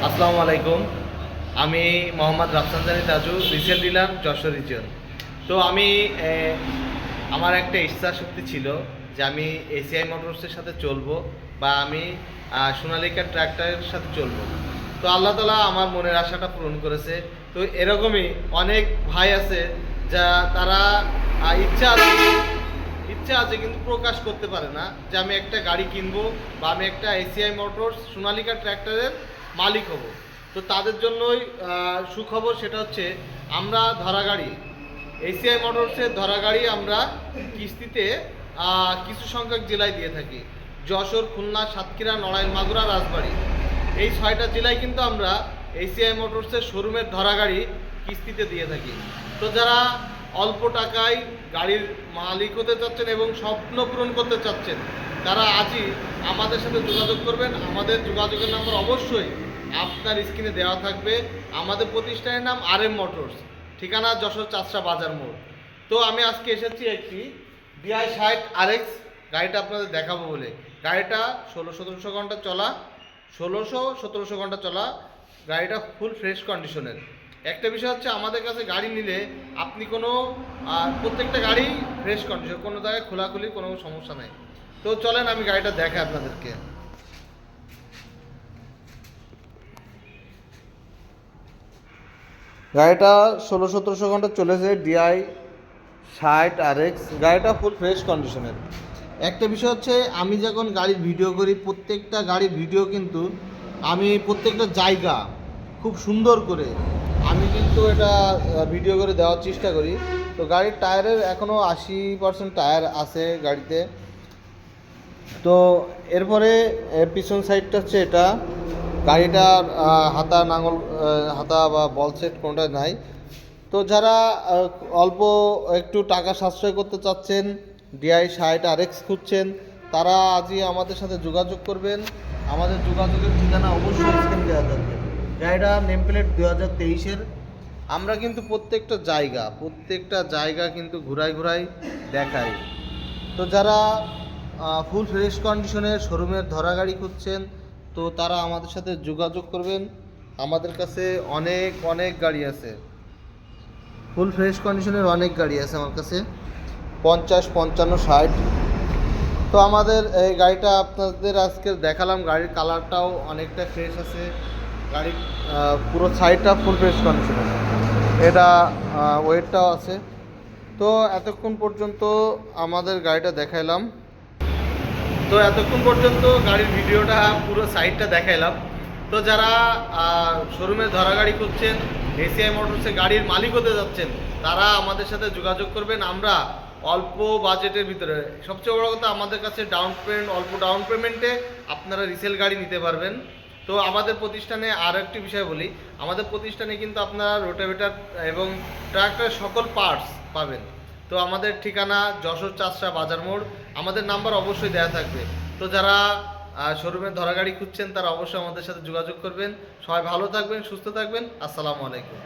আসসালামু আলাইকুম। আমি Mohammad Rafsanjani Taju, resell dealer Jashore region. তো আমি আমার একটা ইচ্ছা শক্তি ছিল যে আমি এসিআই মোটরসের সাথে চলবো বা আমি সোনালিকা ট্র্যাক্টরের সাথে চলবো। তো আল্লাহ তাআলা আমার মনের আশাটা পূরণ করেছে। তো এরকমই অনেক ভাই আছে যা তারা ইচ্ছা আছে কিন্তু প্রকাশ করতে পারে না যে আমি একটা গাড়ি কিনবো বা আমি একটা এসিআই মোটরস সোনালিকা ট্র্যাক্টরের মালিক হব। তো তাদের জন্যই সুখবর, সেটা হচ্ছে আমরা ধরা গাড়ি এসিআই মোটরসের ধরা গাড়ি আমরা কিস্তিতে কিছু সংখ্যক জেলায় দিয়ে থাকি। যশোর, খুলনা, সাতক্ষীরা, নড়াইল, মাগুরা, রাজবাড়ী, এই 6টা জেলায় কিন্তু আমরা এসিআই মোটরসের শোরুমের ধরা গাড়ি কিস্তিতে দিয়ে থাকি। তো যারা অল্প টাকায় গাড়ির মালিক হতে চাচ্ছেন এবং স্বপ্ন পূরণ করতে চাচ্ছেন, তারা আজই আমাদের সাথে যোগাযোগ করবেন। আমাদের যোগাযোগের নম্বর অবশ্যই আপনার স্ক্রিনে দেওয়া থাকবে। আমাদের প্রতিষ্ঠানের নাম RM মোটরস, ঠিকানা যশোর চাচরা বাজার মোড়। তো আমি আজকে এসেছি একটি DI60 RX গাড়িটা আপনাদের দেখাবো বলে। গাড়িটা 1600-1700 ঘন্টা চলা, 1600-1700 ঘন্টা চলা। গাড়িটা ফুল ফ্রেশ কন্ডিশনের। একটা বিষয় হচ্ছে, আমাদের কাছে গাড়ি নিলে আপনি কোনো প্রত্যেকটা গাড়ি ফ্রেশ কন্ডিশন, কোনো জায়গায় খোলাখুলি কোনো সমস্যা নেই। তো চলেন আমি গাড়িটা দেখাই আপনাদেরকে। গাড়িটা 1600-1700 ঘন্টা চলেছে, DI60 RX। গাড়িটা ফুল ফ্রেশ কন্ডিশনের। একটা বিষয় হচ্ছে, আমি যখন গাড়ির ভিডিও করি, প্রত্যেকটা গাড়ির ভিডিও কিন্তু আমি প্রত্যেকটা জায়গা খুব সুন্দর করে আমি কিন্তু এটা ভিডিও করে দেওয়ার চেষ্টা করি। তো গাড়ির টায়ারের এখনও 80% টায়ার আছে গাড়িতে। তো এরপরে পিছন সাইডটা হচ্ছে এটা। গাড়িটার হাতা নাঙল, হাতা বা বল সেট কোনোটা নাই। তো যারা অল্প একটু টাকা সাশ্রয় করতে চাচ্ছেন, DI60 RX খুঁজছেন, তারা আজই আমাদের সাথে যোগাযোগ করবেন। আমাদের যোগাযোগের ঠিকানা অবশ্যই স্ক্রিনে দেওয়া থাকবে। গাড়িটা নেম প্লেট 2023-এর। আমরা কিন্তু প্রত্যেকটা জায়গা কিন্তু ঘুরাই দেখাই। তো যারা ফুল ফ্রেশ কন্ডিশনের শোরুমের ধরা গাড়ি খুঁজছেন, তো তারা আমাদের সাথে যোগাযোগ করবেন। আমাদের কাছে অনেক গাড়ি আছে, ফুল ফ্রেশ কন্ডিশনের অনেক গাড়ি আছে আমার কাছে, 50, 55, 60। তো আমাদের এই গাড়িটা আপনাদের আজকে দেখালাম। গাড়ির কালারটাও অনেকটা ফ্রেশ আছে। গাড়ির পুরো সাইডটা ফুল ফ্রেশ কন্ডিশন আছে। এটা ওয়েটটাও আছে। তো এতক্ষণ পর্যন্ত আমাদের গাড়িটা দেখাইলাম। তো এতক্ষণ পর্যন্ত গাড়ির ভিডিওটা পুরো সাইডটা দেখাইলাম। তো যারা শোরুমে ধরা গাড়ি খুঁজছেন, এসিআই মোটরসে গাড়ির মালিক হতে যাচ্ছেন, তারা আমাদের সাথে যোগাযোগ করবেন। আমরা অল্প বাজেটের ভিতরে, সবচেয়ে বড় কথা, আমাদের কাছে অল্প ডাউন পেমেন্টে আপনারা রিসেল গাড়ি নিতে পারবেন। তো আমাদের প্রতিষ্ঠানে আরও একটি বিষয় বলি, আমাদের প্রতিষ্ঠানে কিন্তু আপনারা রোটাভেটার এবং ট্রাক্টরের সকল পার্টস পাবেন। তো আমাদের ঠিকানা যশোর চাচরা বাজার মোড়। আমাদের নাম্বার অবশ্যই দেওয়া থাকবে। তো যারা শোরুমের ধরা গাড়ি খুঁজছেন, তারা অবশ্যই আমাদের সাথে যোগাযোগ করবেন। সবাই ভালো থাকবেন, সুস্থ থাকবেন। আসসালামু আলাইকুম।